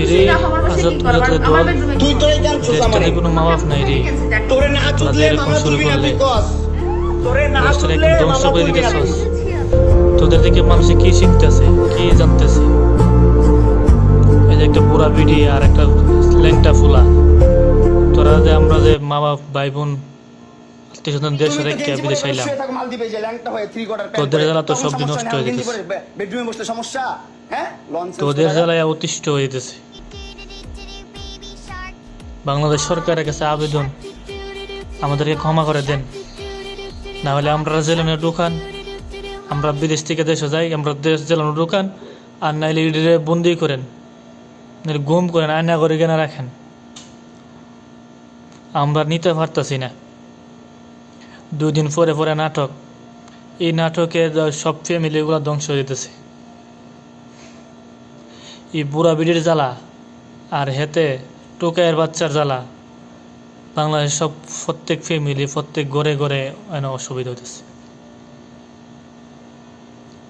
এরে আজাদ বিরোধী দল তুই তো এই জানছস আমারে কোনো মা বাপ নাই রে তোরে না চুদলে মামা শুরু তুমি না করলে বিকস তোরে না দেশটারে চুদলে একদম ধ্বংস মামা করে তুমি না দিতেছস। তোদের দিকে মানুষ কি শিখতেছে কি জানতেছে? এই যে একটা বুড়া বিড়ি আর একটা ল্যাংটা ফুলা, তোরা যে আমরা যে মা বাপ ভাই বোন আত্মীয় স্বজন দেশ রেখে বিদেশে আইলাম, মাল দিবে যে ল্যাংটা হয়ে 3 কোয়ার্টার তোদের জ্বালা তো সব নষ্ট হয়ে যেতেছে। বেডরুমে বসলে সমস্যা হ্যাঁ লঞ্চ তোদের জ্বালায় অতিষ্ঠ হয়ে যেতেছে। বাংলাদেশ সরকারের কাছে আবেদন, আমাদেরকে ক্ষমা করে দেন, না হলে আমরা জেলানো ঢুকান, আমরা বিদেশ থেকে দেশে যাই, আমরা দেশ জেলানো ঢুকান, আর নাইলে ইডিরে বন্দি করেন, নাহলে গুম করেন, আয়না করে কেনা রাখেন। আমরা নিতে পারতাছি না। 2 দিন পরে পরে নাটক, এই নাটকে সব ফ্যামিলিগুলো ধ্বংস হয়ে যেতেছে। এই বুড়া বিড়ির জ্বালা আর হেতে টোকায়ের বাচ্চার জ্বালা বাংলাদেশ সব প্রত্যেক ফ্যামিলি প্রত্যেক ঘরে ঘরে অসুবিধা হইতেছে।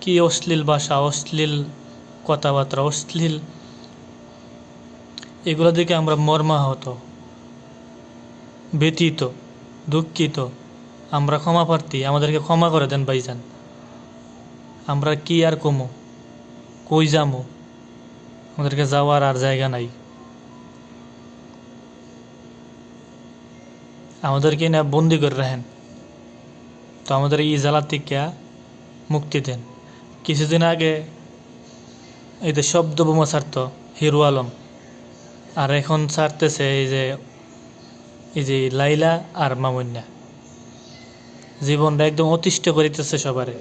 কি অশ্লীল ভাষা, অশ্লীল কথাবার্তা, অশ্লীল, এগুলো দিকে আমরা মর্মাহত, ব্যথিত, দুঃখিত। আমরা ক্ষমা প্রার্থী, আমাদেরকে ক্ষমা করে দেন ভাইজান। আমরা কি আর কমো, কই যামো, আমাদেরকে যাওয়ার আর জায়গা নাই। আমাদেরকে না বন্দি করে রাখেন, তো আমাদের এই জ্বালা থেকে মুক্তি দেন। কিছুদিন আগে এই যে শব্দ বোমা ছাড়ত হিরো আলম, আর এখন ছাড়তেছে এই যে লাইলা আর মামুন্যা। জীবনটা একদম অতিষ্ঠ করিতেছে সবারে।